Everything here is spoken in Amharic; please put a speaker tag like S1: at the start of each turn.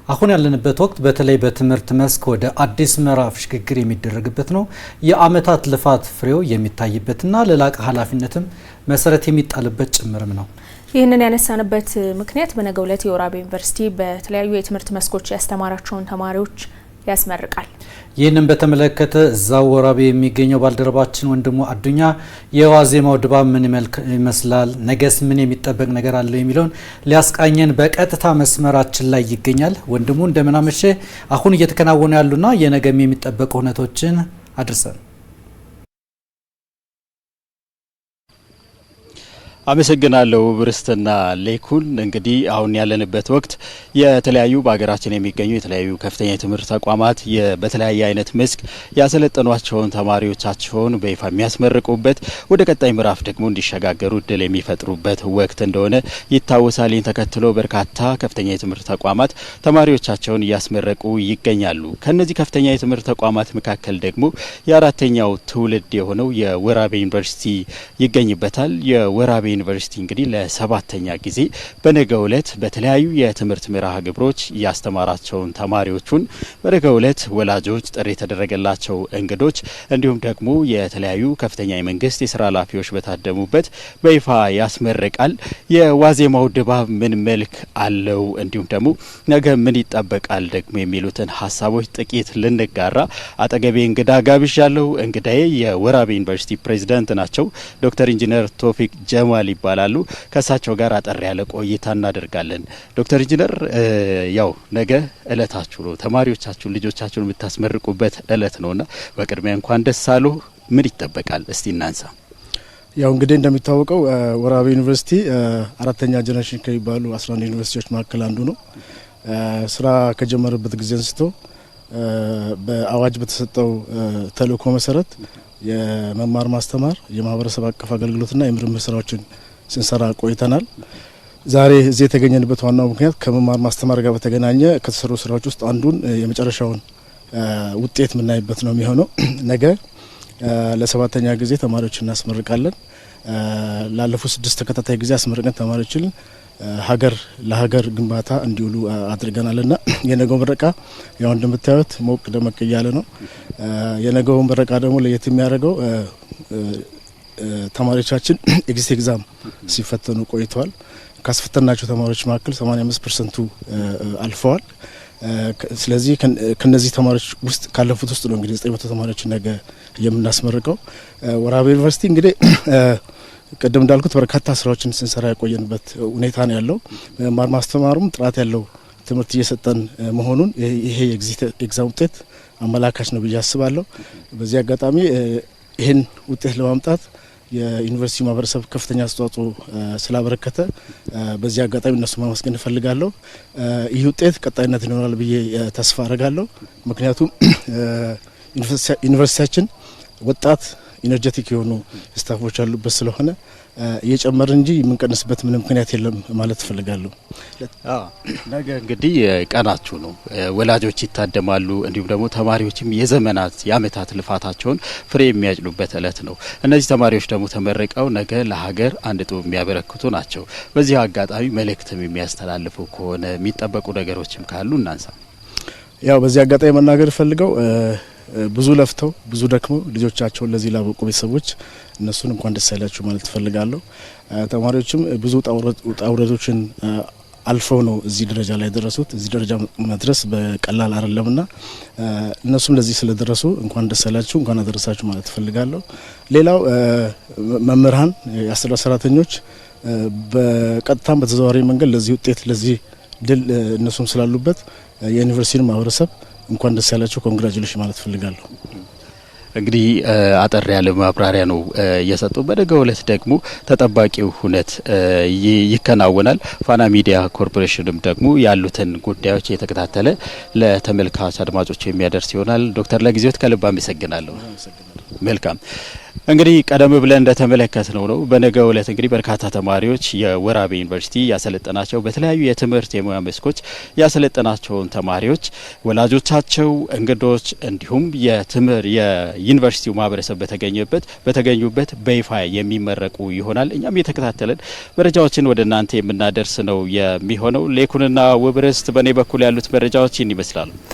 S1: አሁን ያለንበት ወቅት በተለይ በትምህርት መስክ ወደ አዲስ ምዕራፍ ሽግግር የሚደረግበት ነው። የአመታት ልፋት ፍሬው የሚታይበትና ለላቀ ኃላፊነትም መሰረት የሚጣልበት ጭምርም ነው።
S2: ይህንን ያነሳንበት ምክንያት በነገው ዕለት የወራቤ ዩኒቨርሲቲ በተለያዩ የትምህርት መስኮች ያስተማራቸውን ተማሪዎች ያስመርቃል። ይህንን በተመለከተ እዛው ወራቤ የሚገኘው ባልደረባችን ወንድሙ አዱኛ የዋዜማው ድባብ ምን ይመስላል፣ ነገስ ምን የሚጠበቅ ነገር አለው የሚለውን ሊያስቃኘን በቀጥታ መስመራችን ላይ ይገኛል። ወንድሙ እንደምን አመሸ? አሁን እየተከናወኑ ያሉና የነገም የሚጠበቁ ሁነቶችን አድርሰን።
S3: አመሰግናለሁ ብርስትና ሌኩን። እንግዲህ አሁን ያለንበት ወቅት የተለያዩ በሀገራችን የሚገኙ የተለያዩ ከፍተኛ የትምህርት ተቋማት በተለያየ አይነት መስክ ያሰለጠኗቸውን ተማሪዎቻቸውን በይፋ የሚያስመርቁበት ወደ ቀጣይ ምዕራፍ ደግሞ እንዲሸጋገሩ እድል የሚፈጥሩበት ወቅት እንደሆነ ይታወሳል። ይህን ተከትሎ በርካታ ከፍተኛ የትምህርት ተቋማት ተማሪዎቻቸውን እያስመረቁ ይገኛሉ። ከነዚህ ከፍተኛ የትምህርት ተቋማት መካከል ደግሞ የአራተኛው ትውልድ የሆነው የወራቤ ዩኒቨርሲቲ ይገኝበታል። የወራቤ ዩኒቨርሲቲ እንግዲህ ለሰባተኛ ጊዜ በነገው ዕለት በተለያዩ የትምህርት መርሃ ግብሮች ያስተማራቸውን ተማሪዎቹን በነገው ዕለት ወላጆች፣ ጥሪ የተደረገላቸው እንግዶች እንዲሁም ደግሞ የተለያዩ ከፍተኛ የመንግስት የስራ ኃላፊዎች በታደሙበት በይፋ ያስመርቃል። የዋዜማው ድባብ ምን መልክ አለው እንዲሁም ደግሞ ነገ ምን ይጠበቃል ደግሞ የሚሉትን ሀሳቦች ጥቂት ልንጋራ አጠገቤ እንግዳ ጋብዣለሁ። እንግዳዬ የወራቤ ዩኒቨርሲቲ ፕሬዝዳንት ናቸው። ዶክተር ኢንጂነር ቶፊቅ ጀማል ይባላሉ። ከሳቸው ጋር አጠር ያለ ቆይታ እናደርጋለን። ዶክተር ኢንጂነር ያው ነገ እለታችሁ ነው፣ ተማሪዎቻችሁን ልጆቻችሁን የምታስመርቁበት እለት ነውና በቅድሚያ እንኳን ደስ አሉ። ምን ይጠበቃል እስቲ እናንሳ።
S4: ያው እንግዲህ እንደሚታወቀው ወራቤ ዩኒቨርሲቲ አራተኛ ጀነሬሽን ከሚባሉ 11 ዩኒቨርሲቲዎች መካከል አንዱ ነው። ስራ ከጀመረበት ጊዜ አንስቶ በአዋጅ በተሰጠው ተልእኮ መሰረት የመማር ማስተማር የማህበረሰብ አቀፍ አገልግሎትና የምርምር ስራዎችን ስንሰራ ቆይተናል። ዛሬ እዚህ የተገኘንበት ዋናው ምክንያት ከመማር ማስተማር ጋር በተገናኘ ከተሰሩ ስራዎች ውስጥ አንዱን የመጨረሻውን ውጤት የምናይበት ነው የሚሆነው። ነገ ለሰባተኛ ጊዜ ተማሪዎችን እናስመርቃለን። ላለፉት 6 ተከታታይ ጊዜ አስመርቀን ተማሪዎችን ለሀገር ግንባታ እንዲውሉ አድርገናልና የነገው ምረቃ ያው እንደምታዩት ሞቅ ደመቅ እያለ ነው። የነገው ምረቃ ደግሞ ለየት የሚያደርገው ተማሪዎቻችን ኤግዚት ኤግዛም ሲፈተኑ ቆይተዋል። ካስፈተናቸው ተማሪዎች መካከል 85% አልፈዋል። ስለዚህ ከነዚህ ተማሪዎች ውስጥ ካለፉት ውስጥ ነው እንግዲህ 900 ተማሪዎች ነገ የምናስመርቀው። ወራቤ ዩኒቨርሲቲ እንግዲህ ቀደም እንዳልኩት በርካታ ስራዎችን ስንሰራ ያቆየንበት ሁኔታ ነው ያለው። መማር ማስተማሩም ጥራት ያለው ትምህርት እየሰጠን መሆኑን ይሄ የኤግዚት ኤግዛም ውጤት አመላካች ነው ብዬ አስባለሁ። በዚህ አጋጣሚ ይህን ውጤት ለማምጣት የዩኒቨርሲቲ ማህበረሰብ ከፍተኛ አስተዋጽኦ ስላበረከተ በዚህ አጋጣሚ እነሱ ማመስገን እፈልጋለሁ። ይህ ውጤት ቀጣይነት ይኖራል ብዬ ተስፋ አደርጋለሁ። ምክንያቱም ዩኒቨርሲቲያችን ወጣት ኢነርጄቲክ የሆኑ ስታፎች ያሉበት ስለሆነ እየጨመረ እንጂ የምንቀንስበት ምንም ምክንያት የለም ማለት እፈልጋለሁ።
S3: ነገ እንግዲህ ቀናችሁ ነው። ወላጆች ይታደማሉ፣ እንዲሁም ደግሞ ተማሪዎችም የአመታት ልፋታቸውን ፍሬ የሚያጭሉበት እለት ነው። እነዚህ ተማሪዎች ደግሞ ተመርቀው ነገ ለሀገር አንድ ጡብ የሚያበረክቱ ናቸው። በዚህ አጋጣሚ መልእክትም የሚያስተላልፉ ከሆነ የሚጠበቁ ነገሮችም ካሉ እናንሳ።
S4: ያው በዚህ አጋጣሚ መናገር ፈልገው ብዙ ለፍተው ብዙ ደክመው ልጆቻቸውን ለዚህ ላበቁ ቤተሰቦች እነሱን እንኳን ደስ ያላችሁ ማለት እፈልጋለሁ። ተማሪዎችም ብዙ ውጣውረዶችን አልፈው ነው እዚህ ደረጃ ላይ ደረሱት። እዚህ ደረጃ መድረስ በቀላል አይደለምና እነሱም ለዚህ ስለደረሱ እንኳን ደስ ያላችሁ እንኳን አደረሳችሁ ማለት እፈልጋለሁ። ሌላው መምህራን፣ የአስተዳደር ሰራተኞች በቀጥታም በተዘዋዋሪ መንገድ ለዚህ ውጤት ለዚህ ድል እነሱም ስላሉበት የዩኒቨርሲቲ ማህበረሰብ እንኳን ደስ ያላችሁ ኮንግራቹሌሽን ማለት ፈልጋለሁ።
S3: እንግዲህ አጠር ያለ ማብራሪያ ነው እየሰጡ። በነገው ዕለት ደግሞ ተጠባቂው ሁነት ይከናወናል። ፋና ሚዲያ ኮርፖሬሽንም ደግሞ ያሉትን ጉዳዮች እየተከታተለ ለተመልካች አድማጮች የሚያደርስ ይሆናል። ዶክተር ለጊዜዎት ከልብ አመሰግናለሁ። መልካም እንግዲህ ቀደም ብለን እንደተመለከትነው ነው በነገው ዕለት እንግዲህ በርካታ ተማሪዎች የወራቤ ዩኒቨርሲቲ ያሰለጠናቸው በተለያዩ የትምህርት የሙያ መስኮች ያሰለጠናቸውን ተማሪዎች ወላጆቻቸው፣ እንግዶች እንዲሁም የዩኒቨርሲቲው ማህበረሰብ በተገኙበት በይፋ የሚመረቁ ይሆናል። እኛም የተከታተለን መረጃዎችን ወደ እናንተ የምናደርስ ነው የሚሆነው። ሌኩንና ውብርስት በእኔ በኩል ያሉት መረጃዎች ይህን ይመስላሉ።